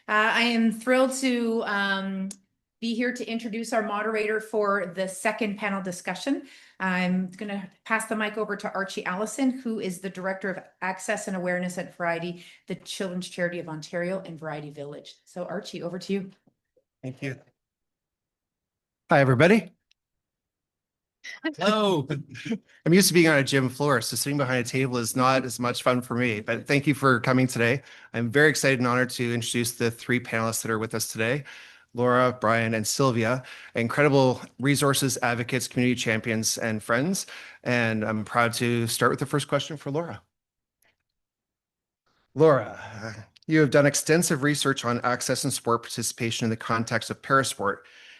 I am thrilled to be here to introduce our moderator for the second panel discussion. I'm going to pass the mic over to Archie Allison, who is the Director of Access and Awareness at Variety, the Children's Charity of Ontario and Variety Village. So Archie, over to you. Thank you. Hi, everybody. Hello. I'm used to being on a gym floor, so sitting behind a table is not as much fun for me, but thank you for coming today. I'm very excited and honored to introduce the three panelists that are with us today. Laura, Bryan, and Sylvia, incredible resources, advocates, community champions, and friends. And I'm proud to start with the first question for Laura. Laura, you have done extensive research on access and sport participation in the context of parasport.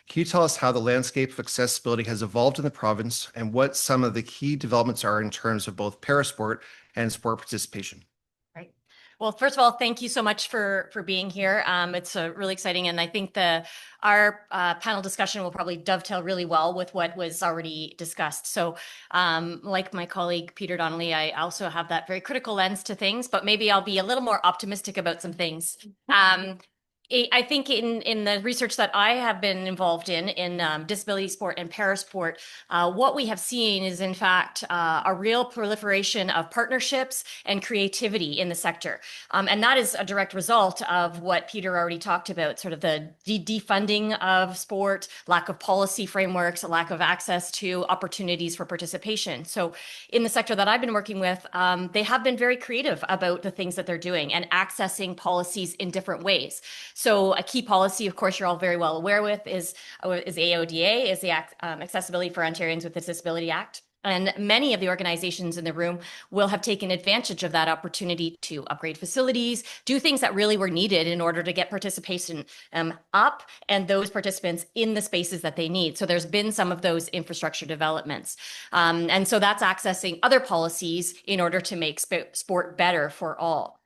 Can you tell us how the landscape of accessibility has evolved in the province and what some of the key developments are in terms of both parasport and sport participation? Right. Well, first of all, thank you so much for being here. It's really exciting, and I think our panel discussion will probably dovetail really well with what was already discussed. So, like my colleague Peter Donnelly, I also have that very critical lens to things, but maybe I'll be a little more optimistic about some things. I think in the research that I have been involved in disability sport and parasport, what we have seen is, in fact, a real proliferation of partnerships and creativity in the sector. And that is a direct result of what Peter already talked about, sort of the defunding of sport, lack of policy frameworks, a lack of access to opportunities for participation. So in the sector that I've been working with, they have been very creative about the things that they're doing and accessing policies in different ways. So a key policy, of course, you're all very well aware with is AODA, is the Accessibility for Ontarians with Disability Act. And many of the organizations in the room will have taken advantage of that opportunity to upgrade facilities, do things that really were needed in order to get participation up and those participants in the spaces that they need. So there's been some of those infrastructure developments. And so that's accessing other policies in order to make sport better for all.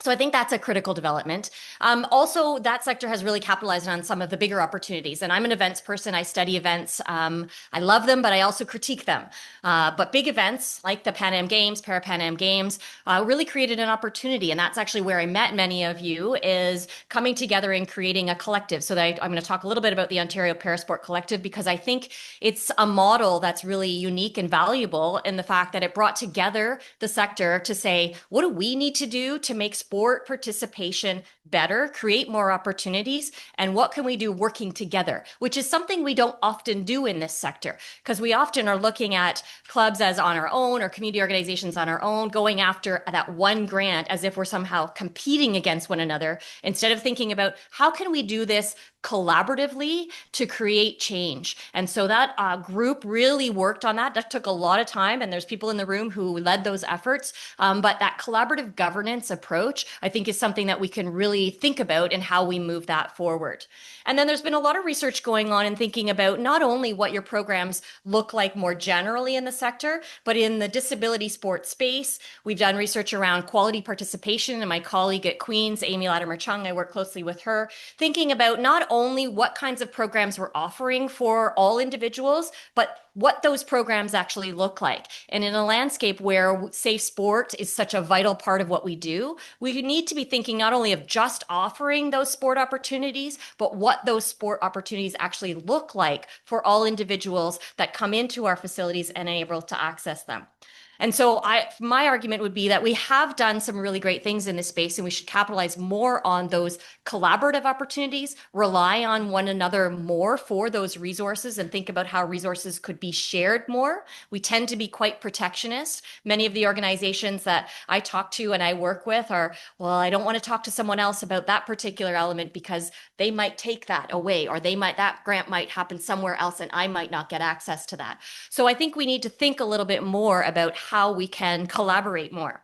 So I think that's a critical development. Also, that sector has really capitalized on some of the bigger opportunities. And I'm an events person. I study events. I love them, but I also critique them. But big events like the Pan Am Games, Para-Pan Am Games, really created an opportunity. And that's actually where I met many of you, is coming together and creating a collective. So that I'm going to talk a little bit about the Ontario Parasport Collective, because I think it's a model that's really unique and valuable in the fact that it brought together the sector to say, what do we need to do to make sport participation better, create more opportunities, and what can we do working together, which is something we don't often do in this sector, because we often are looking at clubs as on our own or community organizations on our own, going after that one grant as if we're somehow competing against one another, instead of thinking about how can we do this collaboratively to create change. And so that group really worked on that. That took a lot of time, and there's people in the room who led those efforts. But that collaborative governance approach, I think, is something that we can really think about and how we move that forward. And then there's been a lot of research going on and thinking about not only what your programs look like more generally in the sector, but in the disability sport space. We've done research around quality participation, and my colleague at Queen's, Amy Latimer-Chung, I work closely with her, thinking about not only what kinds of programs we're offering for all individuals, but what those programs actually look like. And in a landscape where safe sport is such a vital part of what we do, we need to be thinking not only of just offering those sport opportunities, but what those sport opportunities actually look like for all individuals that come into our facilities and are able to access them. And so my argument would be that we have done some really great things in this space, and we should capitalize more on those collaborative opportunities, rely on one another more for those resources, and think about how resources could be shared more. We tend to be quite protectionist. Many of the organizations that I talk to and I work with are, well, I don't want to talk to someone else about that particular element because they might take that away, or that grant might happen somewhere else and I might not get access to that. So I think we need to think a little bit more about how we can collaborate more.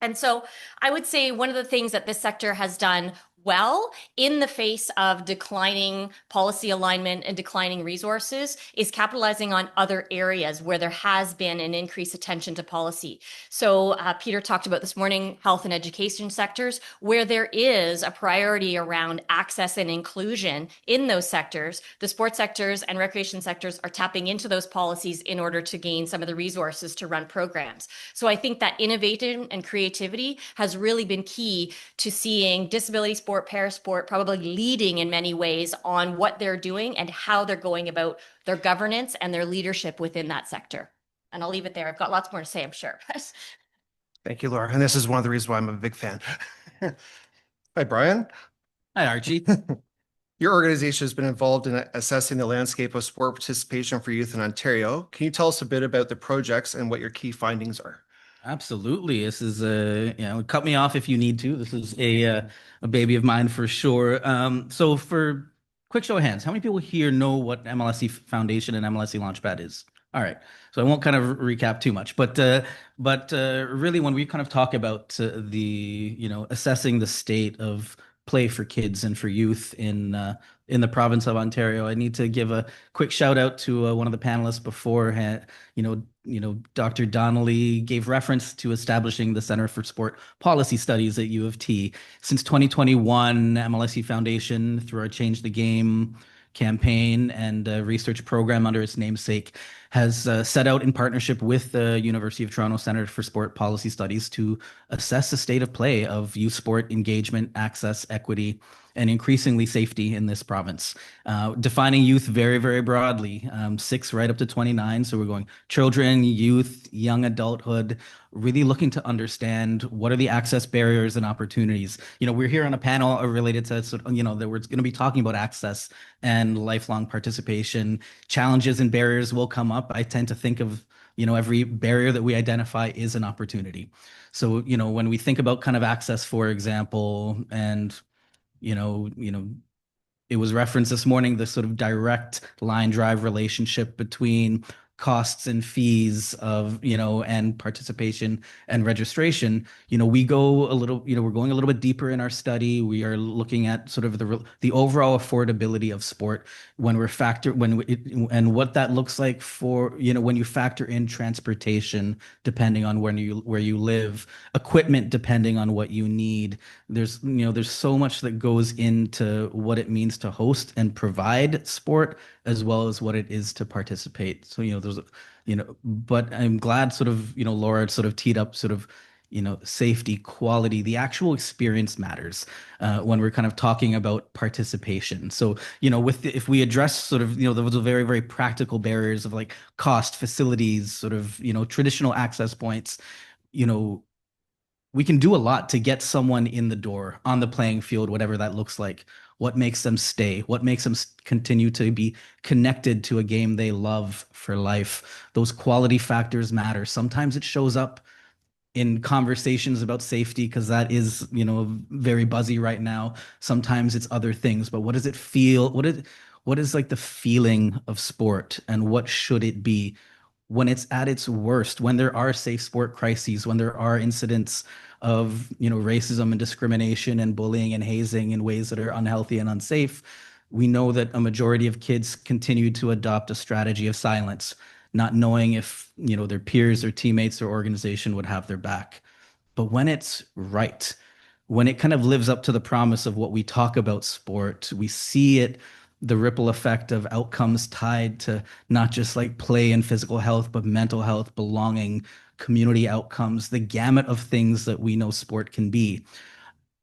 And so I would say one of the things that this sector has done well in the face of declining policy alignment and declining resources is capitalizing on other areas where there has been an increased attention to policy. So Peter talked about this morning, health and education sectors, where there is a priority around access and inclusion in those sectors. The sports sectors and recreation sectors are tapping into those policies in order to gain some of the resources to run programs. So I think that innovation and creativity has really been key to seeing disability sport sport, parasport, probably leading in many ways on what they're doing and how they're going about their governance and their leadership within that sector. And I'll leave it there. I've got lots more to say, I'm sure. Thank you, Laura. And this is one of the reasons why I'm a big fan. Hi, Brian. Hi, Archie. Your organization has been involved in assessing the landscape of sport participation for youth in Ontario. Can you tell us a bit about the projects and what your key findings are? Absolutely. This is cut me off if you need to. This is a baby of mine for sure. So for quick show of hands, how many people here know what MLSE Foundation and MLSE Launchpad is? All right. So I won't kind of recap too much, but really when we kind of talk about assessing the state of play for kids and for youth in the province of Ontario, I need to give a quick shout out to one of the panelists beforehand. Dr. Donnelly gave reference to establishing the Center for Sport Policy Studies at U of T. Since 2021, MLSE Foundation, through our Change the Game campaign and research program under its namesake, has set out in partnership with the University of Toronto Center for Sport Policy Studies to assess the state of play of youth sport engagement, access, equity, and increasingly safety in this province. Defining youth very, very broadly, 6 right up to 29. So we're going children, youth, young adulthood, really looking to understand what are the access barriers and opportunities. We're here on a panel related to, that we're going to be talking about access and lifelong participation. Challenges and barriers will come up. I tend to think of every barrier that we identify is an opportunity. So, when we think about kind of access, for example, and it was referenced this morning, the sort of direct line drive relationship between costs and fees of, and participation and registration. We go a little, we're going a little bit deeper in our study. We are looking at sort of the overall affordability of sport and what that looks like for, when you factor in transportation, depending on where you live, equipment, depending on what you need. There's so much that goes into what it means to host and provide sport, as well as what it is to participate. So, but I'm glad sort of, Laura sort of teed up sort of, safety, quality, the actual experience matters when we're kind of talking about participation. So, if we address sort of, those very, very practical barriers of like cost, facilities, sort of, traditional access points, we can do a lot to get someone in the door on the playing field, whatever that looks like. What makes them stay? What makes them continue to be connected to a game they love for life? Those quality factors matter. Sometimes it shows up in conversations about safety because that is, very buzzy right now. Sometimes it's other things, but what does it feel? What is like the feeling of sport, and what should it be when it's at its worst, when there are safe sport crises, when there are incidents of, racism and discrimination and bullying and hazing in ways that are unhealthy and unsafe? We know that a majority of kids continue to adopt a strategy of silence, not knowing if, their peers or teammates or organization would have their back. But when it's right, when it kind of lives up to the promise of what we talk about sport, we see it, the ripple effect of outcomes tied to not just like play and physical health, but mental health, belonging, community outcomes, the gamut of things that we know sport can be.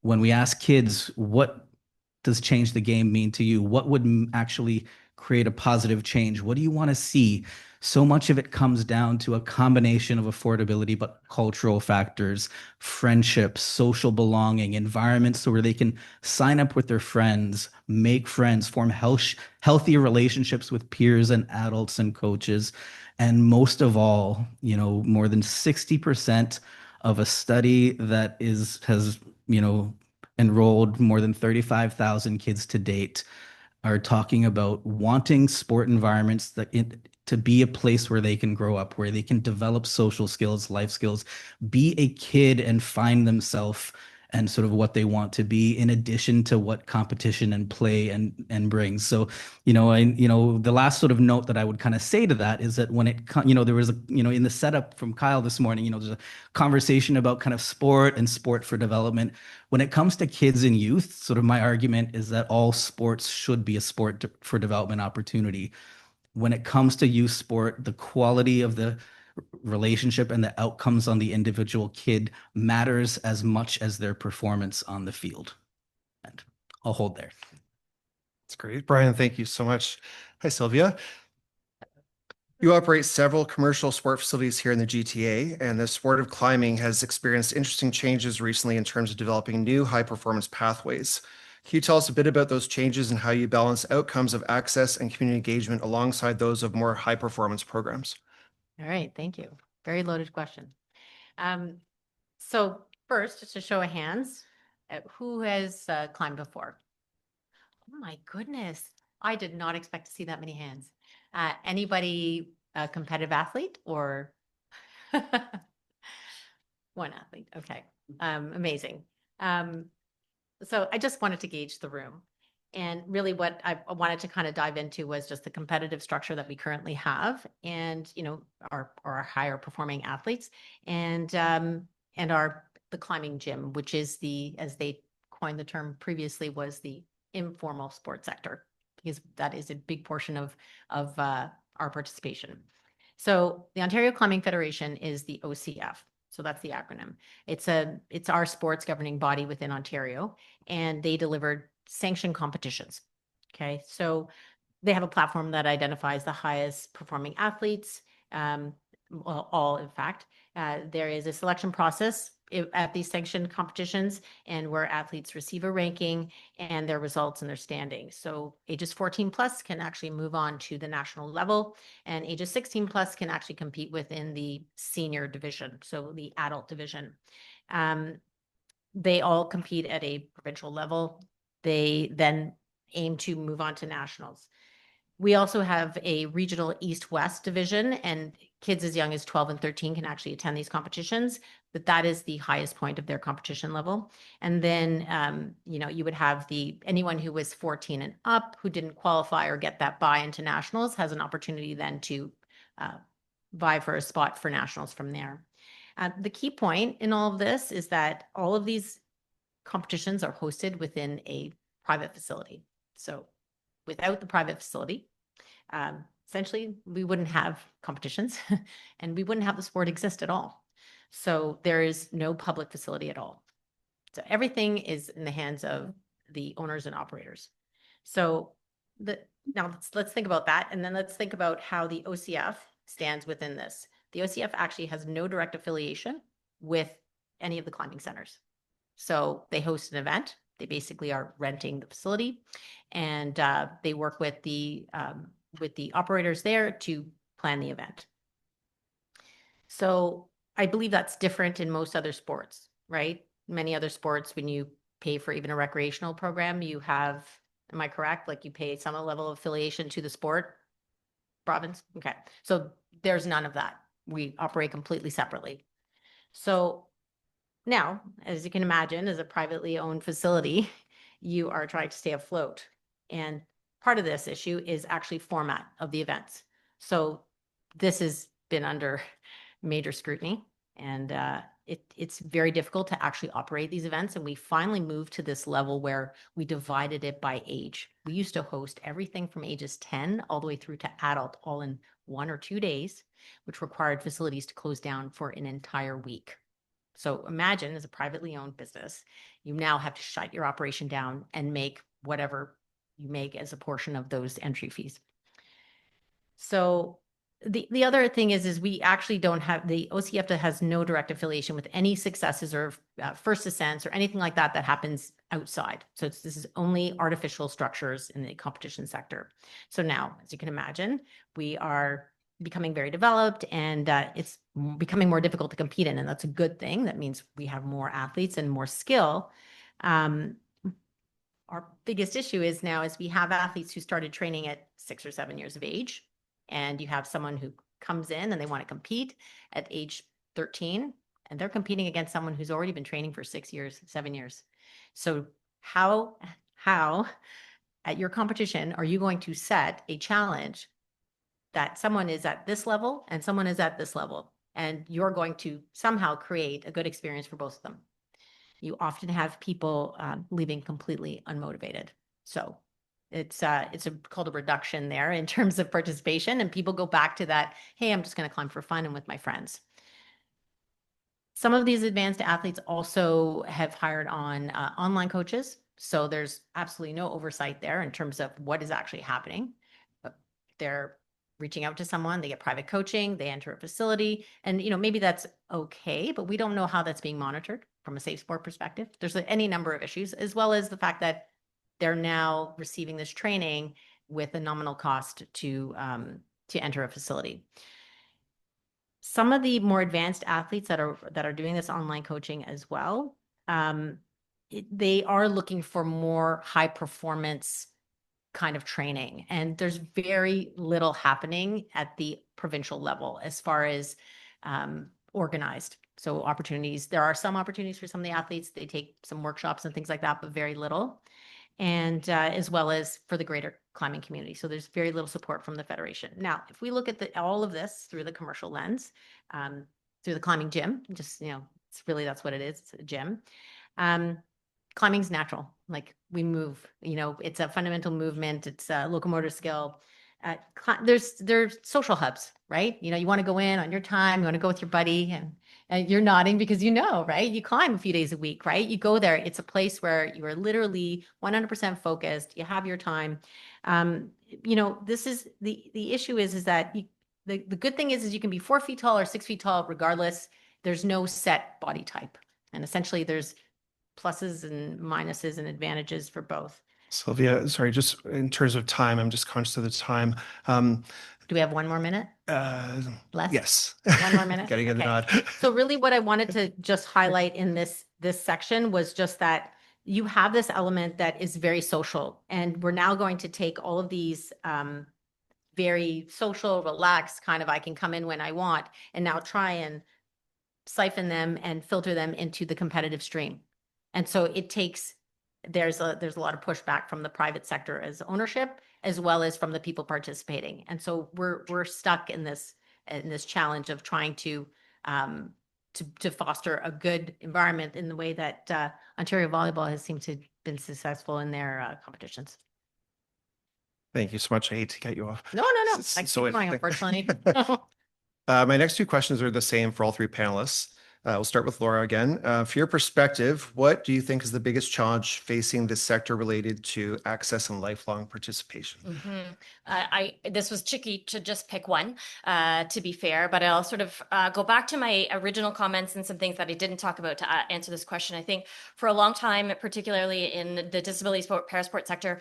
When we ask kids, what does change the game mean to you? What would actually create a positive change? What do you want to see? So much of it comes down to a combination of affordability, but cultural factors, friendships, social belonging, environments where they can sign up with their friends, make friends, form healthy relationships with peers and adults and coaches. And most of all, more than 60% of a study that has enrolled more than 35,000 kids to date are talking about wanting sport environments to be a place where they can grow up, where they can develop social skills, life skills, be a kid and find themselves and sort of what they want to be, in addition to what competition and play and brings. So, the last sort of note that I would kind of say to that is that when there was in the setup from Kyle this morning, there's a conversation about kind of sport and sport for development. When it comes to kids and youth, sort of my argument is that all sports should be a sport for development opportunity. When it comes to youth sport, the quality of the relationship and the outcomes on the individual kid matters as much as their performance on the field. And I'll hold there. That's great. Bryan, thank you so much. Hi, Sylvia. You operate several commercial sport facilities here in the GTA, and the sport of climbing has experienced interesting changes recently in terms of developing new high-performance pathways. Can you tell us a bit about those changes and how you balance outcomes of access and community engagement alongside those of more high-performance programs? All right, thank you. Very loaded question. So first, just a show of hands, who has climbed before? Oh my goodness, I did not expect to see that many hands. Anybody a competitive athlete or one athlete? Okay, amazing. So I just wanted to gauge the room. And really what I wanted to kind of dive into was just the competitive structure that we currently have and, you know, our higher performing athletes and the climbing gym, which is the, as they coined the term previously, was the informal sports sector, because that is a big portion of our participation. So the Ontario Climbing Federation is the OCF. So that's the acronym. It's our sports governing body within Ontario, and they delivered sanctioned competitions. Okay, so they have a platform that identifies the highest performing athletes, well, all in fact. There is a selection process at these sanctioned competitions, and where athletes receive a ranking and their results and their standings. So ages 14 plus can actually move on to the national level, and ages 16 plus can actually compete within the senior division, so the adult division. They all compete at a provincial level. They then aim to move on to nationals. We also have a regional East-West division, and kids as young as 12 and 13 can actually attend these competitions, but that is the highest point of their competition level. And then, you know, you would have anyone who was 14 and up who didn't qualify or get that buy into nationals has an opportunity then to vie for a spot for nationals from there. The key point in all of this is that all of these competitions are hosted within a private facility. So without the private facility, essentially we wouldn't have competitions and we wouldn't have the sport exist at all. So there is no public facility at all. So everything is in the hands of the owners and operators. So now let's think about that. And then let's think about how the OCF stands within this. The OCF actually has no direct affiliation with any of the climbing centers. So they host an event. They basically are renting the facility, and they work with the operators there to plan the event. So I believe that's different in most other sports, right? Many other sports, when you pay for even a recreational program, you have, am I correct? Like you pay some level of affiliation to the sport province. Okay. So there's none of that. We operate completely separately. So now, as you can imagine, as a privately owned facility, you are trying to stay afloat. And part of this issue is actually format of the events. So this has been under major scrutiny, and it's very difficult to actually operate these events. And we finally moved to this level where we divided it by age. We used to host everything from ages 10 all the way through to adult, all in 1 or 2 days, which required facilities to close down for an entire week. So imagine, as a privately owned business, you now have to shut your operation down and make whatever you make as a portion of those entry fees. So the other thing is we actually don't have, the OCF has no direct affiliation with any successes or first ascents or anything like that that happens outside. So this is only artificial structures in the competition sector. So now, as you can imagine, we are becoming very developed, and it's becoming more difficult to compete in, and that's a good thing. That means we have more athletes and more skill. Our biggest issue is now is we have athletes who started training at 6 or 7 years of age, and you have someone who comes in and they want to compete at age 13, and they're competing against someone who's already been training for 6 years, 7 years. So how at your competition are you going to set a challenge that someone is at this level and someone is at this level, and you're going to somehow create a good experience for both of them? You often have people leaving completely unmotivated. So it's called a reduction there in terms of participation, and people go back to that, hey, I'm just going to climb for fun and with my friends. Some of these advanced athletes also have hired on online coaches. So there's absolutely no oversight there in terms of what is actually happening. They're reaching out to someone, they get private coaching, they enter a facility, and maybe that's okay, but we don't know how that's being monitored from a safe sport perspective. There's any number of issues, as well as the fact that they're now receiving this training with a nominal cost to enter a facility. Some of the more advanced athletes that are doing this online coaching as well, they are looking for more high performance kind of training, and there's very little happening at the provincial level as far as organized. So opportunities, there are some opportunities for some of the athletes. They take some workshops and things like that, but very little. And as well as for the greater climbing community. So there's very little support from the federation. Now, if we look at all of this through the commercial lens, through the climbing gym, just, it's really, that's what it is. It's a gym. Climbing's natural. Like we move, it's a fundamental movement. It's a locomotor skill. There's social hubs, right? You want to go in on your time, you want to go with your buddy, and you're nodding because right? You climb a few days a week, right? You go there. It's a place where you are literally 100% focused. You have your time. This is the issue is that the good thing is you can be 4 feet tall or 6 feet tall, regardless. There's no set body type. And essentially there's pluses and minuses and advantages for both. Sylvia, sorry, just in terms of time, I'm just conscious of the time. Do we have 1 more minute? Less? Yes. 1 more minute? Getting a Okay. nod. So really what I wanted to just highlight in this section was just that you have this element that is very social, and we're now going to take all of these very social, relaxed kind of, I can come in when I want, and now try and siphon them and filter them into the competitive stream. And so there's a lot of pushback from the private sector as ownership, as well as from the people participating. And so we're stuck in this challenge of trying to foster a good environment in the way that Ontario Volleyball has seemed to been successful in their competitions. Thank you so much. I hate to cut you off. No. I keep going, unfortunately. My next 2 questions are the same for all 3 panelists. We'll start with Laura again. For your perspective, what do you think is the biggest challenge facing this sector related to access and lifelong participation? This was tricky to just pick one, to be fair, but I'll sort of go back to my original comments and some things that I didn't talk about to answer this question. I think for a long time, particularly in the disability sport, parasport sector,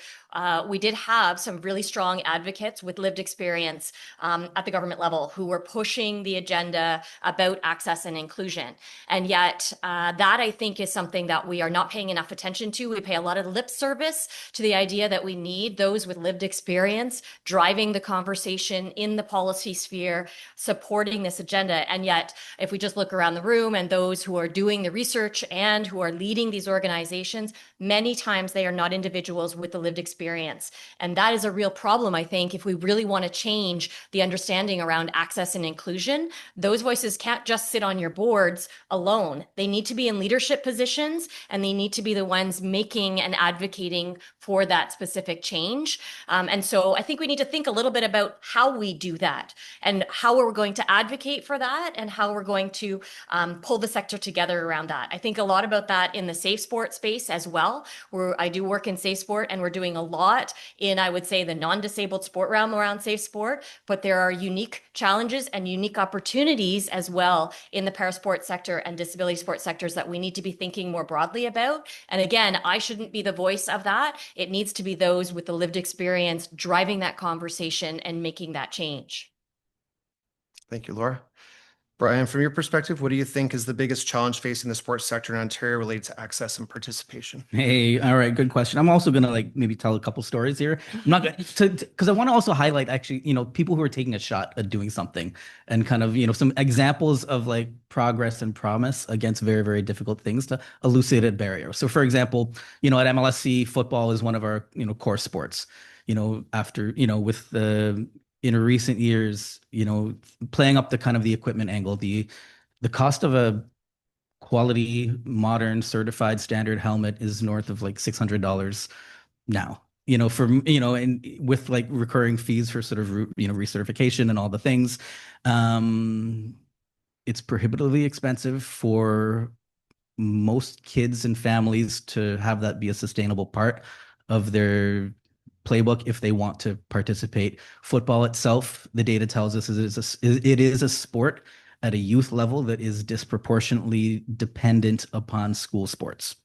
we did have some really strong advocates with lived experience at the government level who were pushing the agenda about access and inclusion. And yet that I think is something that we are not paying enough attention to. We pay a lot of lip service to the idea that we need those with lived experience driving the conversation in the policy sphere, supporting this agenda. And yet, if we just look around the room and those who are doing the research and who are leading these organizations, many times they are not individuals with the lived experience. And that is a real problem, I think, if we really want to change the understanding around access and inclusion. Those voices can't just sit on your boards alone. They need to be in leadership positions, and they need to be the ones making and advocating for that specific change. And so I think we need to think a little bit about how we do that and how we're going to advocate for that and how we're going to pull the sector together around that. I think a lot about that in the safe sport space as well, where I do work in safe sport, and we're doing a lot in, I would say, the non-disabled sport realm around safe sport, but there are unique challenges and unique opportunities as well in the parasport sector and disability sport sectors that we need to be thinking more broadly about. And again, I shouldn't be the voice of that. It needs to be those with the lived experience driving that conversation and making that change. Thank you, Laura. Bryan, from your perspective, what do you think is the biggest challenge facing the sports sector in Ontario related to access and participation? Hey, all right, good question. I'm also gonna maybe tell a couple stories here. I'm not going to because I want to also highlight actually, people who are taking a shot at doing something and kind of, some examples of progress and promise against very, very difficult things to elucidate barriers. So for example, at MLSE, football is one of our, core sports, after, with the in recent years, playing up the kind of the equipment angle, the cost of a quality, modern, certified standard helmet is north of $600 now. And with recurring fees for sort of recertification and all the things, it's prohibitively expensive for most kids and families to have that be a sustainable part of their playbook if they want to participate. Football itself, the data tells us, it is a sport at a youth level that is disproportionately dependent upon school sports.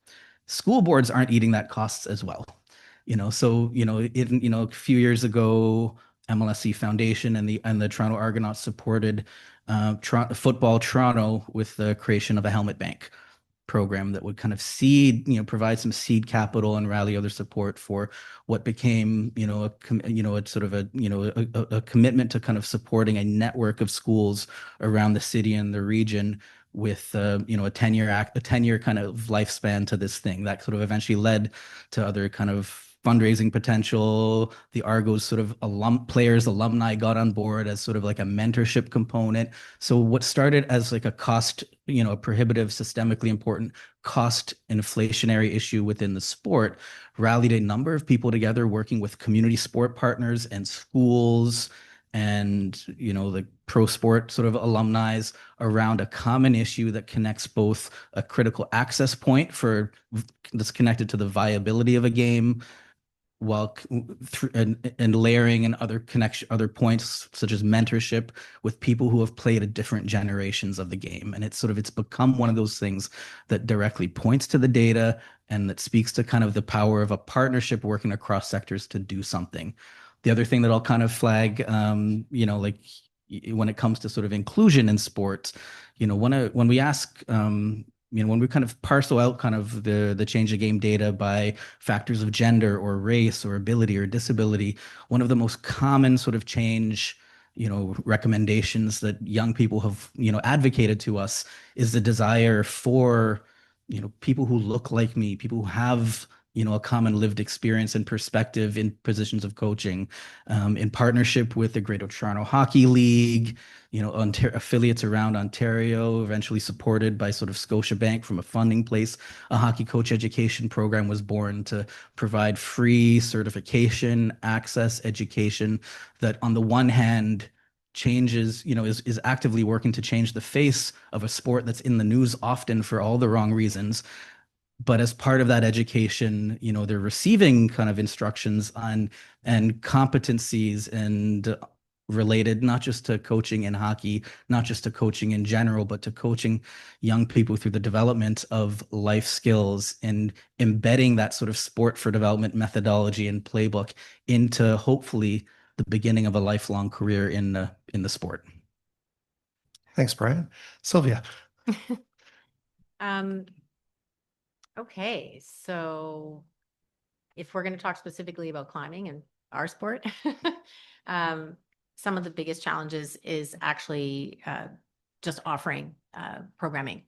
School boards aren't eating that costs as well. So a few years ago, MLSE Foundation and the Toronto Argonauts supported Football Toronto with the creation of a helmet bank program that would kind of provide some seed capital and rally other support for what became, a sort of a commitment to kind of supporting a network of schools around the city and the region with, a 10-year kind of lifespan to this thing that sort of eventually led to other kind of fundraising potential. The Argos sort of alumni got on board as sort of like a mentorship component. So what started as like a cost, a prohibitive, systemically important cost inflationary issue within the sport rallied a number of people together working with community sport partners and schools and, the pro sport sort of alumni around a common issue that connects both a critical access point that's connected to the viability of a game, while and layering and other points such as mentorship with people who have played at different generations of the game. And it's become one of those things that directly points to the data and that speaks to kind of the power of a partnership working across sectors to do something. The other thing that I'll kind of flag, like when it comes to sort of inclusion in sports, when we ask, when we kind of parcel out kind of the change of game data by factors of gender or race or ability or disability, one of the most common sort of change, recommendations that young people have, advocated to us is the desire for, people who look like me, people who have, a common lived experience and perspective in positions of coaching, in partnership with the Greater Toronto Hockey League, affiliates around Ontario, eventually supported by sort of Scotiabank from a funding place. A hockey coach education program was born to provide free certification, access, education that on the one hand changes, is actively working to change the face of a sport that's in the news often for all the wrong reasons. But as part of that education, they're receiving kind of instructions on and competencies and related not just to coaching in hockey, not just to coaching in general, but to coaching young people through the development of life skills and embedding that sort of sport for development methodology and playbook into hopefully the beginning of a lifelong career in the sport. Thanks, Bryan. Sylvia. Okay, so if we're going to talk specifically about climbing and our sport, some of the biggest challenges is actually just offering programming.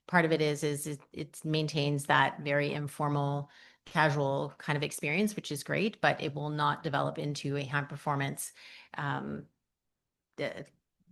Part of it is it maintains that very informal, casual kind of experience, which is great, but it will not develop into a high performance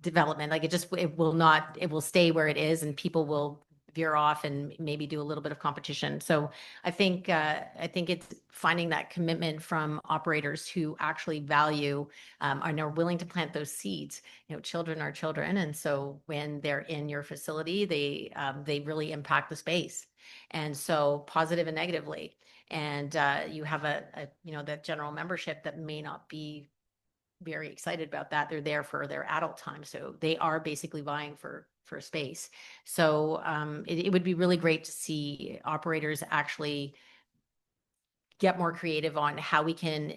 development. Like it will stay where it is, and people will veer off and maybe do a little bit of competition. So I think it's finding that commitment from operators who actually value and are willing to plant those seeds. Children are children, and so when they're in your facility, they really impact the space, and so positive and negatively. And you have that general membership that may not be very excited about that. They're there for their adult time, so they are basically vying for space. So it would be really great to see operators actually get more creative on how we can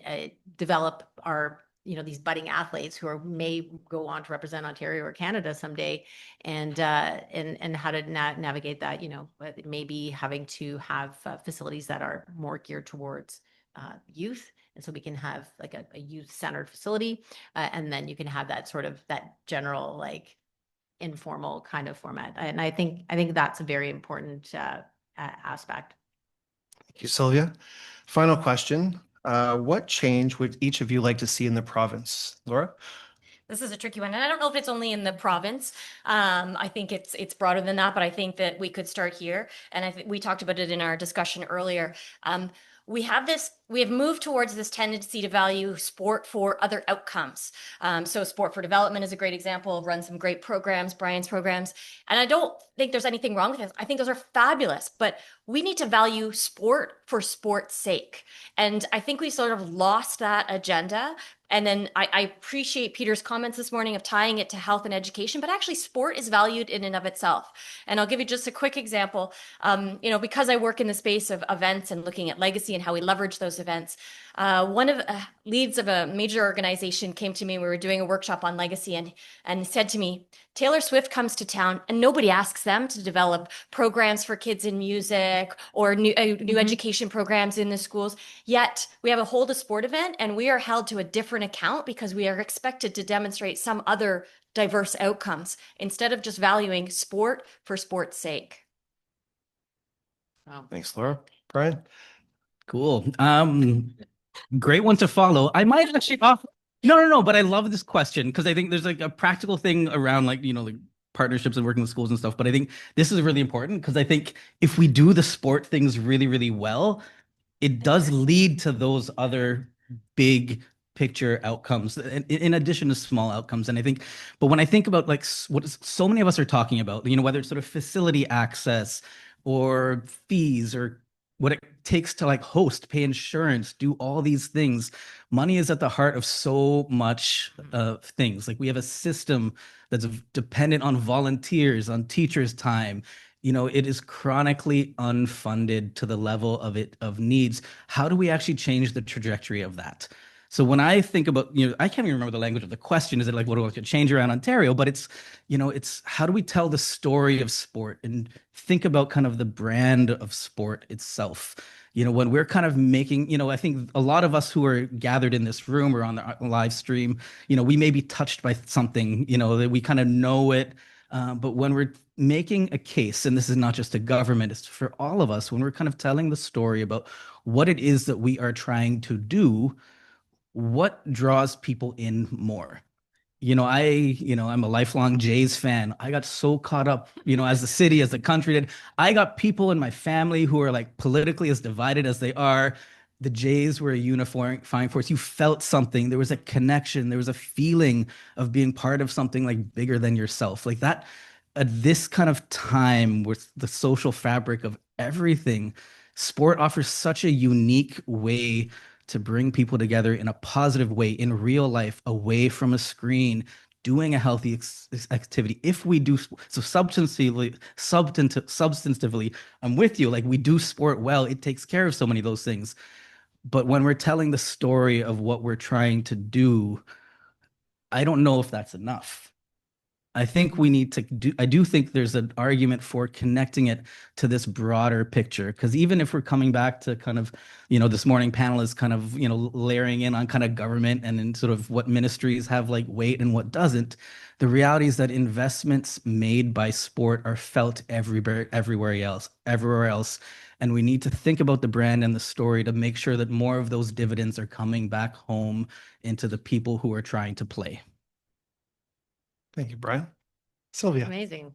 develop our these budding athletes who may go on to represent Ontario or Canada someday, and how to navigate that. Maybe having to have facilities that are more geared towards youth. And so we can have like a youth-centered facility, and then you can have that sort of that general like informal kind of format. And I think that's a very important aspect. Thank you, Sylvia. Final question. What change would each of you like to see in the province? Laura? This is a tricky one. And I don't know if it's only in the province. I think it's broader than that, but I think that we could start here. And we talked about it in our discussion earlier. we have moved towards this tendency to value sport for other outcomes. So Sport for Development is a great example, run some great programs, Bryan's programs. And I don't think there's anything wrong with this. I think those are fabulous, but we need to value sport for sport's sake. And I think we sort of lost that agenda. And then I appreciate Peter's comments this morning of tying it to health and education, but actually sport is valued in and of itself. And I'll give you just a quick example. Because I work in the space of events and looking at legacy and how we leverage those events, one of leads of a major organization came to me. We were doing a workshop on legacy and said to me, Taylor Swift comes to town and nobody asks them to develop programs for kids in music or new education programs in the schools. Yet we have a Hold a Sport event and we are held to a different account because we are expected to demonstrate some other diverse outcomes instead of just valuing sport for sport's sake. Thanks, Laura. Bryan? Cool. Great one to follow. I might actually offer. No, but I love this question because I think there's like a practical thing around like partnerships and working with schools and stuff. But I think this is really important because I think if we do the sport things really, really well, it does lead to those other big picture outcomes in addition to small outcomes. And I think, but when I think about like what so many of us are talking about, whether it's sort of facility access or fees or what it takes to like host, pay insurance, do all these things. Money is at the heart of so much things. Like we have a system that's dependent on volunteers, on teachers' time. It is chronically unfunded to the level of needs. How do we actually change the trajectory of that? So when I think about, I can't even remember the language of the question. Is it like, what do we have to change around Ontario? But it's, it's how do we tell the story of sport and think about kind of the brand of sport itself? When we're kind of making, I think a lot of us who are gathered in this room or on the live stream, we may be touched by something, that we kind of know it. But when we're making a case, and this is not just a government, it's for all of us, when we're kind of telling the story about what it is that we are trying to do, what draws people in more? I'm a lifelong Jays fan. I got so caught up, as the city, as the country did. I got people in my family who are like politically as divided as they are. The Jays were a unifying force. You felt something. There was a connection. There was a feeling of being part of something like bigger than yourself. Like that, at this kind of time with the social fabric of everything, sport offers such a unique way to bring people together in a positive way in real life, away from a screen, doing a healthy activity. If we do so substantively, I'm with you. Like we do sport well, it takes care of so many of those things. But when we're telling the story of what we're trying to do, I don't know if that's enough. I think we need to do, I do think there's an argument for connecting it to this broader picture. Because even if we're coming back to kind of, this morning panel is kind of, layering in on kind of government and in sort of what ministries have like weight and what doesn't, the reality is that investments made by sport are felt everywhere else. And we need to think about the brand and the story to make sure that more of those dividends are coming back home into the people who are trying to play. Thank you, Bryan. Sylvia. Amazing.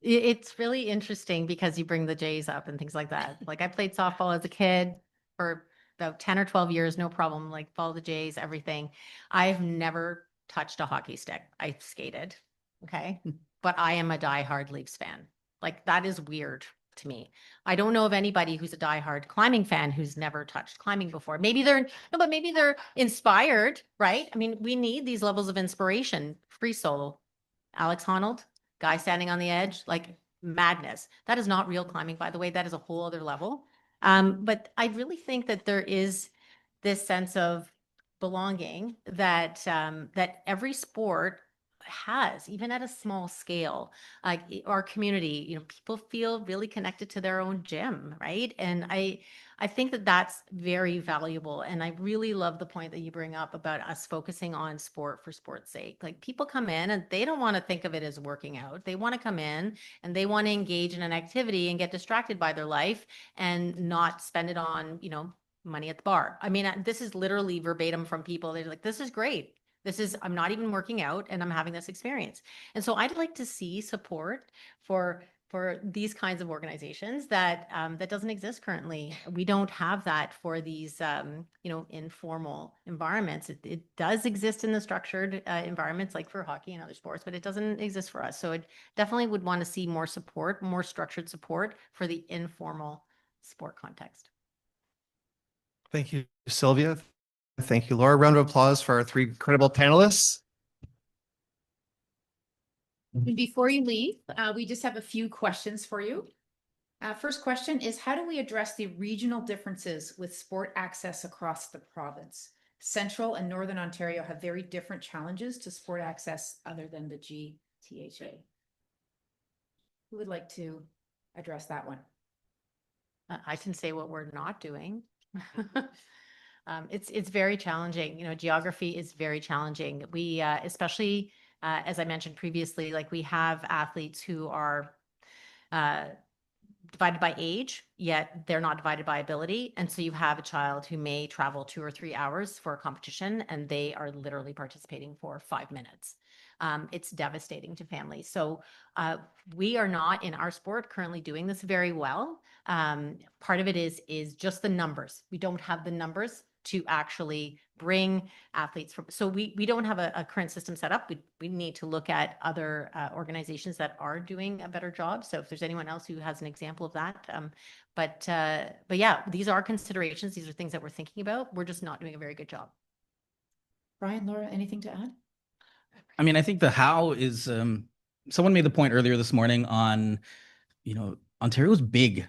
It's really interesting because you bring the Jays up and things like that. Like I played softball as a kid for about 10 or 12 years, no problem. Like follow the Jays, everything. I've never touched a hockey stick. I skated. Okay. But I am a diehard Leafs fan. Like that is weird to me. I don't know of anybody who's a diehard climbing fan who's never touched climbing before. Maybe they're inspired, right? I mean, we need these levels of inspiration. Free solo, Alex Honnold, guy standing on the edge, like madness. That is not real climbing, by the way. That is a whole other level. But I really think that there is this sense of belonging that that every sport has, even at a small scale. Like our community, people feel really connected to their own gym, right? And I think that that's very valuable. And I really love the point that you bring up about us focusing on sport for sport's sake. Like people come in and they don't want to think of it as working out. They want to come in and they want to engage in an activity and get distracted by their life and not spend it on, money at the bar. I mean, this is literally verbatim from people. They're like, this is great. I'm not even working out and I'm having this experience. And so I'd like to see support for for these kinds of organizations that that doesn't exist currently. We don't have that for these informal environments. It does exist in the structured environments like for hockey and other sports, but it doesn't exist for us. So it definitely would want to see more support, more structured support for the informal sport context. Thank you, Sylvia. Thank you, Laura. Round of applause for our three incredible panelists. And before you leave, we just have a few questions for you. First question is, how do we address the regional differences with sport access across the province? Central and Northern Ontario have very different challenges to sport access other than the GTHA. Who would like to address that one? I can say what we're not doing. It's very challenging. Geography is very challenging. We especially as I mentioned previously, like we have athletes who are divided by age, yet they're not divided by ability. And so you have a child who may travel 2 or 3 hours for a competition, and they are literally participating for 5 minutes. It's devastating to families. So we are not in our sport currently doing this very well. Part of it is just the numbers. We don't have the numbers to actually bring athletes from. So we don't have a current system set up. We need to look at other organizations that are doing a better job. So if there's anyone else who has an example of that, but yeah, these are considerations. These are things that we're thinking about. We're just not doing a very good job. Bryan, Laura, anything to add? I mean, I think the how is, someone made the point earlier this morning on, Ontario's big.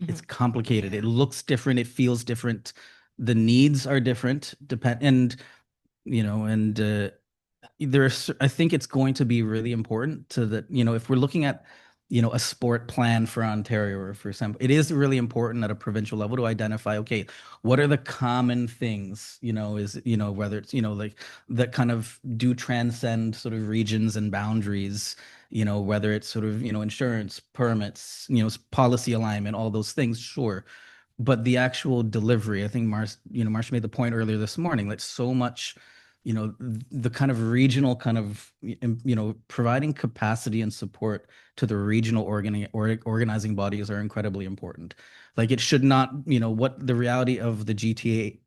It's complicated. It looks different. It feels different. The needs are different. I think it's going to be really important to that, if we're looking at, a sport plan for Ontario, or for example, it is really important at a provincial level to identify, okay, what are the common things, whether it's, like that kind of do transcend sort of regions and boundaries, whether it's sort of, insurance, permits, policy alignment, all those things, sure. But the actual delivery, I think Marcia made the point earlier this morning, like so much, the kind of regional kind of, providing capacity and support to the regional organizing bodies are incredibly important. Like it should not, what the reality of the GTA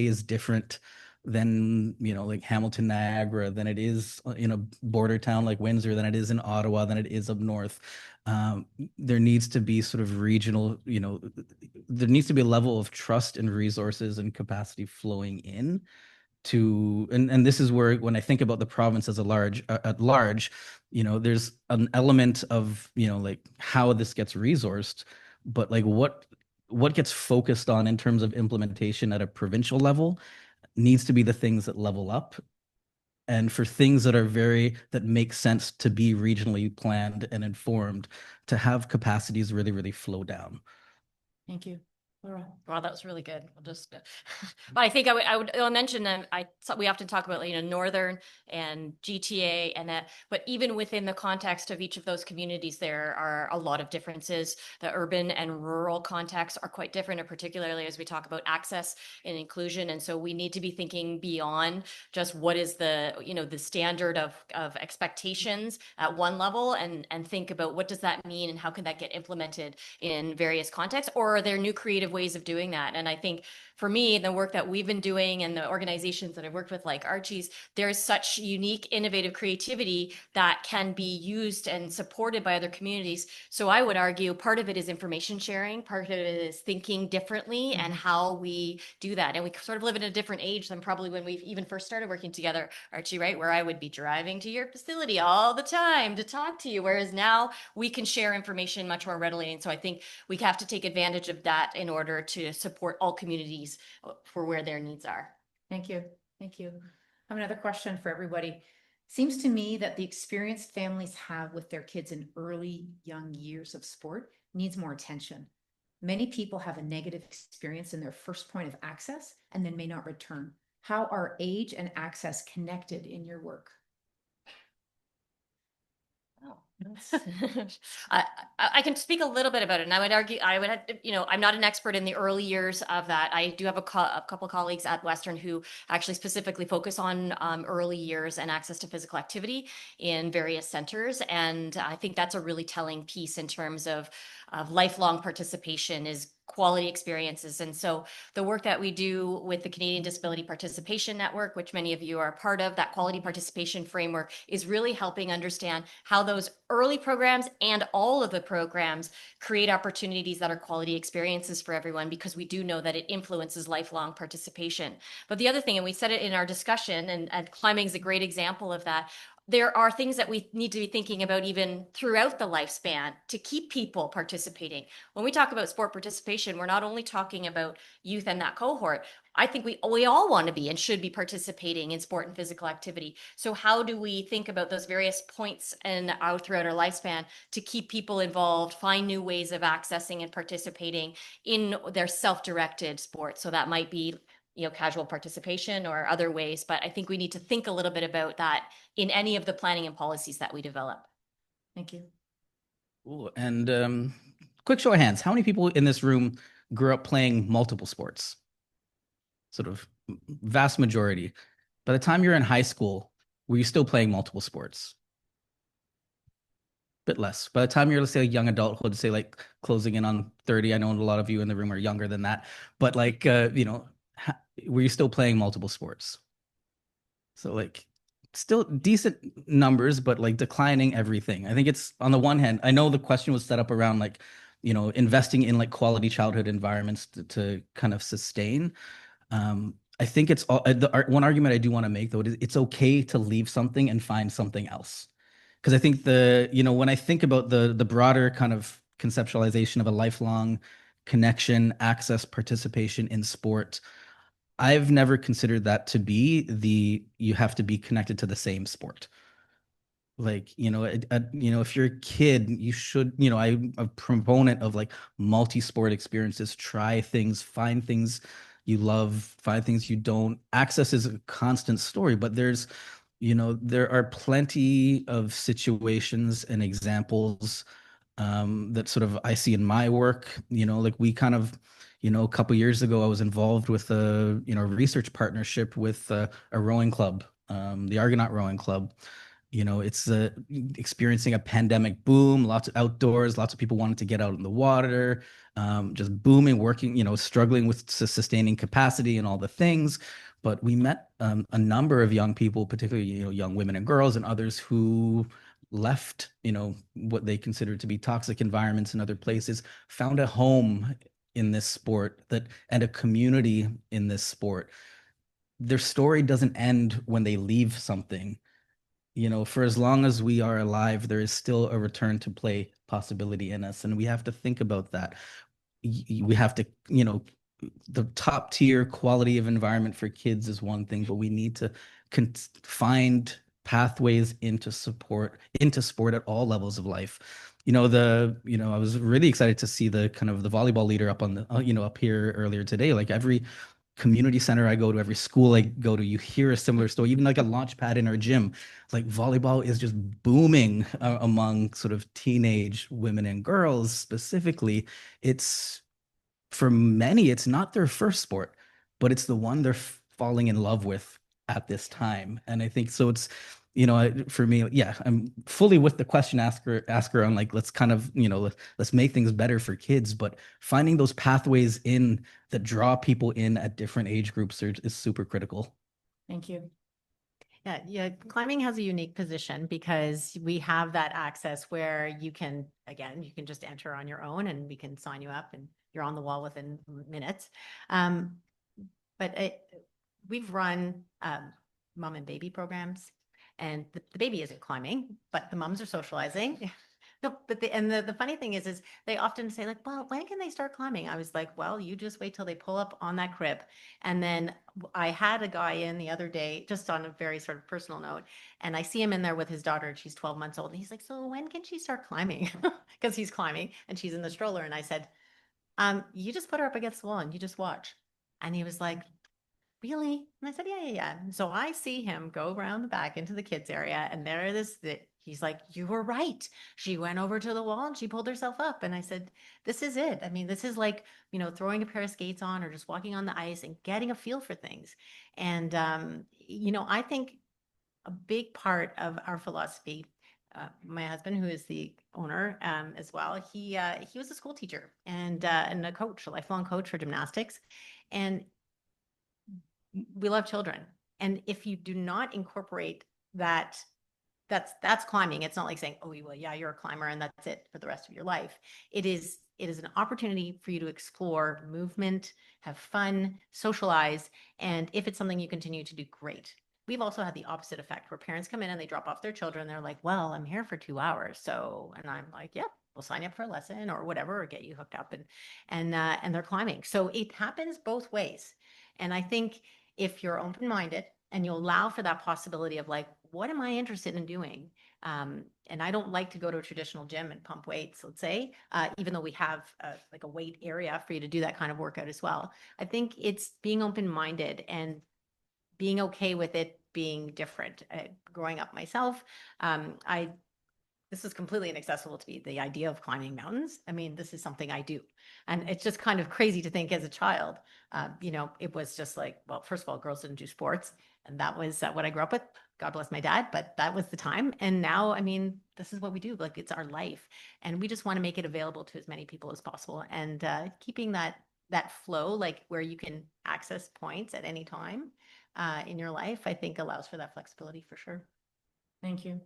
is different than, like Hamilton, Niagara, than it is in a border town like Windsor, than it is in Ottawa, than it is up north. There needs to be sort of regional, there needs to be a level of trust and resources and capacity flowing in to, and this is where, when I think about the province as at large, there's an element of, like how this gets resourced, but like what gets focused on in terms of implementation at a provincial level needs to be the things that level up. And for things that make sense to be regionally planned and informed, to have capacities really, really flow down. Thank you. Laura. Wow, that was really good. We'll just, but I think I'll mention that we often talk about, Northern and GTA and that, but even within the context of each of those communities, there are a lot of differences. The urban and rural contexts are quite different, and particularly as we talk about access and inclusion. And so we need to be thinking beyond just what is the, the standard of expectations at one level, and think about what does that mean and how can that get implemented in various contexts, or are there new creative ways of doing that? And I think for me, the work that we've been doing and the organizations that I've worked with, like Archie's, there's such unique, innovative creativity that can be used and supported by other communities. So I would argue part of it is information sharing, part of it is thinking differently and how we do that. And we sort of live in a different age than probably when we even first started working together, Archie, right? Where I would be driving to your facility all the time to talk to you, whereas now we can share information much more readily. And so I think we have to take advantage of that in order to support all communities for where their needs are. Thank you. Thank you. I have another question for everybody. Seems to me that the experience families have with their kids in early young years of sport needs more attention. Many people have a negative experience in their first point of access and then may not return. How are age and access connected in your work? Oh, I can speak a little bit about it, and I would argue, I'm not an expert in the early years of that. I do have a couple colleagues at Western who actually specifically focus on early years and access to physical activity in various centers, and I think that's a really telling piece in terms of lifelong participation is quality experiences. And so the work that we do with the Canadian Disability Participation Network, which many of you are a part of, that quality participation framework is really helping understand how those early programs and all of the programs create opportunities that are quality experiences for everyone, because we do know that it influences lifelong participation. But the other thing, and we said it in our discussion, and climbing is a great example of that, there are things that we need to be thinking about even throughout the lifespan to keep people participating. When we talk about sport participation, we're not only talking about youth and that cohort. I think we all want to be and should be participating in sport and physical activity. So how do we think about those various points and throughout our lifespan to keep people involved, find new ways of accessing and participating in their self-directed sport? So that might be, casual participation or other ways, but I think we need to think a little bit about that in any of the planning and policies that we develop. Thank you. Ooh, and quick show of hands, how many people in this room grew up playing multiple sports? Sort of vast majority. By the time you're in high school, were you still playing multiple sports? Bit less. By the time you're, let's say, young adulthood, say like closing in on 30, I know a lot of you in the room are younger than that, but like, were you still playing multiple sports? So like still decent numbers, but like declining everything. I think it's, on the one hand, I know the question was set up around like, investing in like quality childhood environments to kind of sustain. I think it's all, one argument I do want to make though, is it's okay to leave something and find something else. Because I think when I think about the broader kind of conceptualization of a lifelong connection, access, participation in sport, I've never considered that to be you have to be connected to the same sport. Like, if you're a kid, you should, I'm a proponent of like multi-sport experiences, try things, find things you love, find things you don't. Access is a constant story, but there are plenty of situations and examples that sort of I see in my work. Like we kind of, a couple years ago, I was involved with a research partnership with a rowing club, the Argonaut Rowing Club. It's experiencing a pandemic boom, lots of outdoors, lots of people wanted to get out in the water, just booming, working, struggling with sustaining capacity and all the things. But we met a number of young people, particularly, young women and girls and others who left, what they considered to be toxic environments in other places, found a home in this sport and a community in this sport. Their story doesn't end when they leave something. For as long as we are alive, there is still a return to play possibility in us. And we have to think about that. We have to, the top tier quality of environment for kids is one thing, but we need to find pathways into sport at all levels of life. I was really excited to see the kind of the volleyball leader up on the, up here earlier today. Like every community center I go to, every school I go to, you hear a similar story, even like a Launchpad in our gym. Like volleyball is just booming among sort of teenage women and girls specifically. It's, for many, it's not their first sport, but it's the one they're falling in love with at this time. And I think so it's, for me, yeah, I'm fully with the question asker on like, let's kind of, let's make things better for kids, but finding those pathways in that draw people in at different age groups is super critical. Thank you. Yeah, climbing has a unique position because we have that access where you can just enter on your own and we can sign you up and you're on the wall within minutes. But we've run mom and baby programs, and the baby isn't climbing, but the moms are socializing. No, but the funny thing is they often say like, well, when can they start climbing? I was like, well, you just wait till they pull up on that crib. And then I had a guy in the other day, just on a very sort of personal note, and I see him in there with his daughter, and she's 12 months old. And he's like, so when can she start climbing? Because he's climbing and she's in the stroller. And I said, you just put her up against the wall and you just watch. And he was like, really? And I said, yeah. So I see him go around the back into the kids area, and He's like, you were right. She went over to the wall and she pulled herself up. And I said, this is it. I mean, this is like, you know, throwing a pair of skates on or just walking on the ice and getting a feel for things. And, you know, I think a big part of our philosophy, my husband, who is the owner as well, he was a school teacher and a coach, a lifelong coach for gymnastics. And we love children. And if you do not incorporate that, that's climbing. It's not like saying, oh, well, yeah, you're a climber and that's it for the rest of your life. It is an opportunity for you to explore movement, have fun, socialize. And if it's something you continue to do, great. We've also had the opposite effect where parents come in and they drop off their children. They're like, well, I'm here for 2 hours. So, and I'm like, yeah, we'll sign you up for a lesson or whatever, or get you hooked up and they're climbing. So it happens both ways. And I think if you're open-minded and you allow for that possibility of like, what am I interested in doing? And I don't like to go to a traditional gym and pump weights, let's say, even though we have like a weight area for you to do that kind of workout as well. I think it's being open-minded and being okay with it being different. Growing up myself, this was completely inaccessible to me, the idea of climbing mountains. I mean, this is something I do. And it's just kind of crazy to think as a child, you know, it was just like, well, first of all, girls didn't do sports. And that was what I grew up with. God bless my dad, but that was the time. And now, I mean, this is what we do. Like, it's our life. And we just want to make it available to as many people as possible. And keeping that flow, like where you can access points at any time in your life, I think allows for that flexibility for sure. Thank you.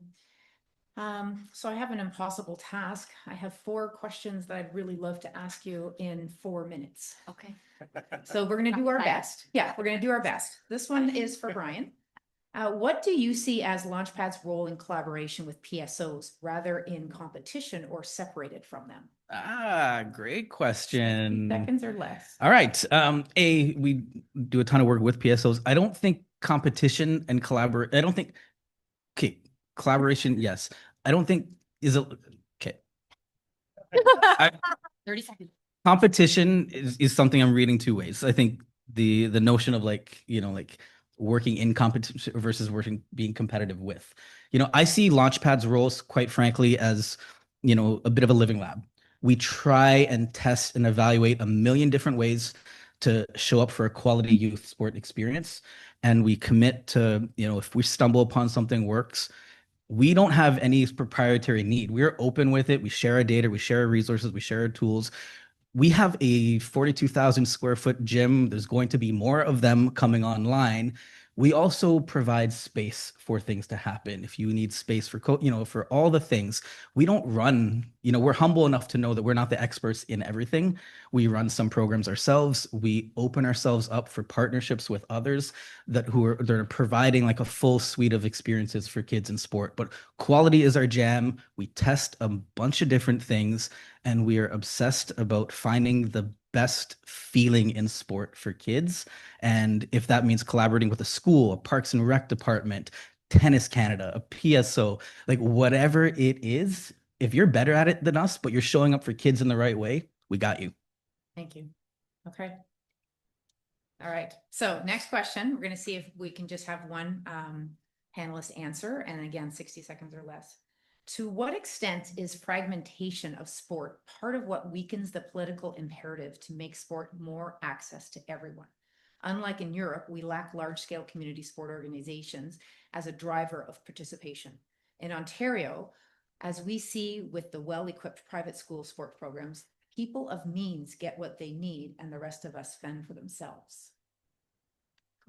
So I have an impossible task. I have 4 questions that I'd really love to ask you in 4 minutes. Okay. So we're going to do our best. Yeah, we're going to do our best. This one is for Bryan. What do you see as Launchpad's role in collaboration with PSOs, rather in competition or separated from them? Great question. 60 seconds or less. All right. We do a ton of work with PSOs. I don't think competition and collaboration, yes. I don't think okay. 30 seconds. Competition is something I'm reading 2 ways. I think the notion of like, you know, like working in competition versus being competitive with. You know, I see Launchpad's roles, quite frankly, as, you know, a bit of a living lab. We try and test and evaluate a million different ways to show up for a quality youth sport experience. And we commit to, you know, if we stumble upon something works, we don't have any proprietary need. We're open with it. We share our data, we share our resources, we share our tools. We have a 42,000 square foot gym. There's going to be more of them coming online. We also provide space for things to happen. If you need space for, you know, for all the things, we don't run, you know, we're humble enough to know that we're not the experts in everything. We run some programs ourselves. We open ourselves up for partnerships with others they're providing like a full suite of experiences for kids in sport. But quality is our jam. We test a bunch of different things, and we are obsessed about finding the best feeling in sport for kids. And if that means collaborating with a school, a Parks and Rec department, Tennis Canada, a PSO, like whatever it is, if you're better at it than us, but you're showing up for kids in the right way, we got you. Thank you. Okay. All right. So next question, we're going to see if we can just have one panelist answer. And again, 60 seconds or less. To what extent is fragmentation of sport part of what weakens the political imperative to make sport more access to everyone? Unlike in Europe, we lack large-scale community sport organizations as a driver of participation. In Ontario, as we see with the well-equipped private school sport programs, people of means get what they need and the rest of us fend for themselves.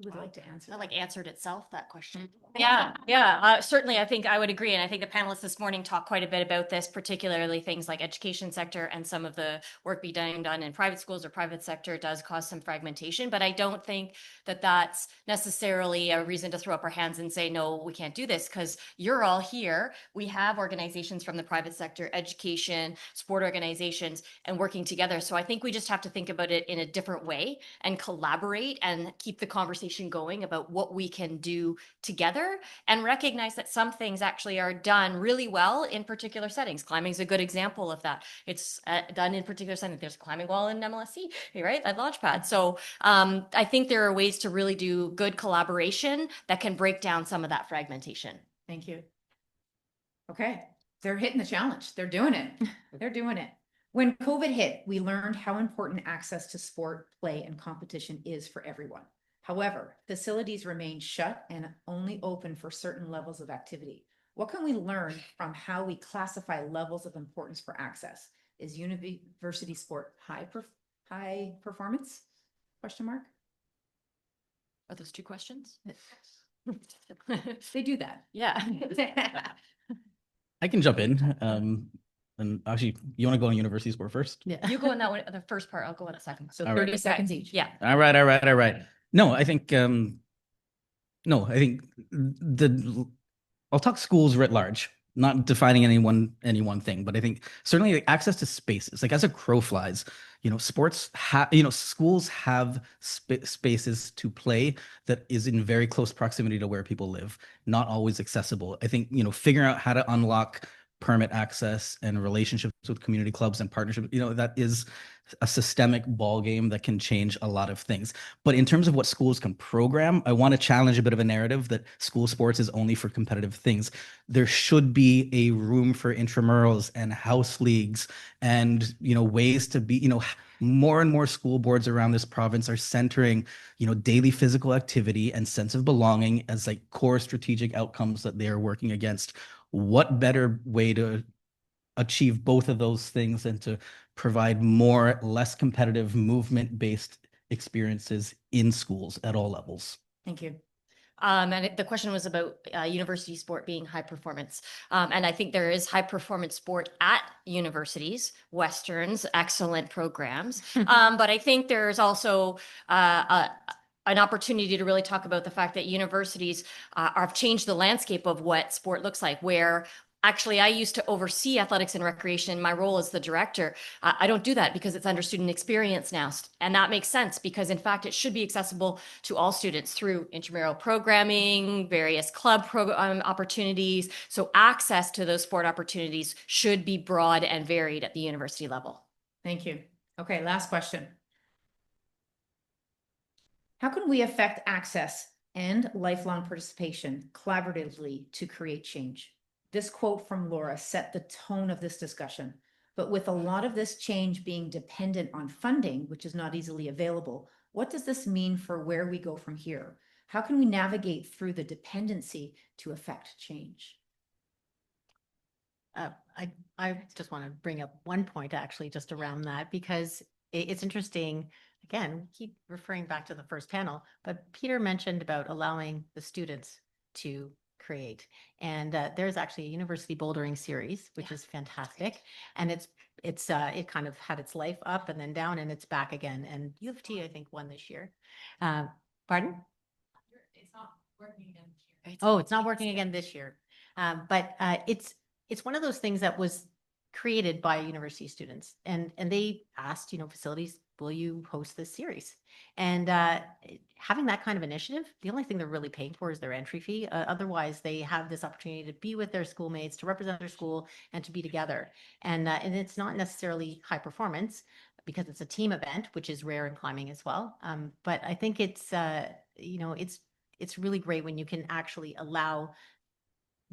Who would like to answer? That like answered itself, that question. Yeah, certainly. I think I would agree. And I think the panelists this morning talked quite a bit about this, particularly things like education sector and some of the work being done in private schools or private sector does cause some fragmentation. But I don't think that that's necessarily a reason to throw up our hands and say, no, we can't do this, because you're all here. We have organizations from the private sector, education, sport organizations, and working together. So I think we just have to think about it in a different way and collaborate and keep the conversation going about what we can do together, and recognize that some things actually are done really well in particular settings. Climbing is a good example of that. It's done in particular settings. There's a climbing wall in MLSE, right? At Launchpad. So I think there are ways to really do good collaboration that can break down some of that fragmentation. Thank you. Okay, they're hitting the challenge. They're doing it. They're doing it. When COVID hit, we learned how important access to sport, play, and competition is for everyone. However, facilities remain shut and only open for certain levels of activity. What can we learn from how we classify levels of importance for access? Is university sport high performance? Question mark. Are those two questions? They do that. Yeah. I can jump in. And actually, you want to go on university sport first? Yeah. You go on that one, the first part, I'll go on the second. So All 30 right. seconds each. Yeah. All right. No, I think the I'll talk schools writ large, not defining any one thing, but I think certainly like access to spaces, like as a crow flies, schools have spaces to play that is in very close proximity to where people live, not always accessible. I think, figuring out how to unlock permit access and relationships with community clubs and partnerships, that is a systemic ball game that can change a lot of things. But in terms of what schools can program, I want to challenge a bit of a narrative that school sports is only for competitive things. There should be a room for intramurals and house leagues and, ways to be, more and more school boards around this province are centering, daily physical activity and sense of belonging as like core strategic outcomes that they are working against. What better way to achieve both of those things and to provide more, less competitive, movement-based experiences in schools at all levels? Thank you. And the question was about university sport being high performance. And I think there is high performance sport at universities, Westerns, excellent programs. But I think there's also an opportunity to really talk about the fact that universities have changed the landscape of what sport looks like, where actually I used to oversee athletics and recreation. My role as the director, I don't do that because it's under student experience now. And that makes sense because in fact, it should be accessible to all students through intramural programming, various club opportunities. So access to those sport opportunities should be broad and varied at the university level. Thank you. Okay, last question. How can we affect access and lifelong participation collaboratively to create change? This quote from Laura set the tone of this discussion, but with a lot of this change being dependent on funding, which is not easily available, what does this mean for where we go from here? How can we navigate through the dependency to affect change? I just want to bring up one point actually just around that because it's interesting. Again, we keep referring back to the first panel, but Peter mentioned about allowing the students to create. And there's actually a university bouldering series, which is fantastic. And it kind of had its life up and then down and it's back again. And U of T, I think, won this year. Pardon? It's not working again this year. Oh, it's not working again this year. But it's one of those things that was created by university students and they asked, facilities, will you host this series? And having that kind of initiative, the only thing they're really paying for is their entry fee. Otherwise, they have this opportunity to be with their schoolmates, to represent their school, and to be together. And it's not necessarily high performance because it's a team event, which is rare in climbing as well. But I think it's really great when you can actually allow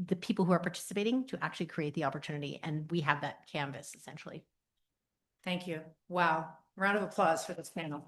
the people who are participating to actually create the opportunity, and we have that canvas essentially. Thank you. Wow. Round of applause for this panel.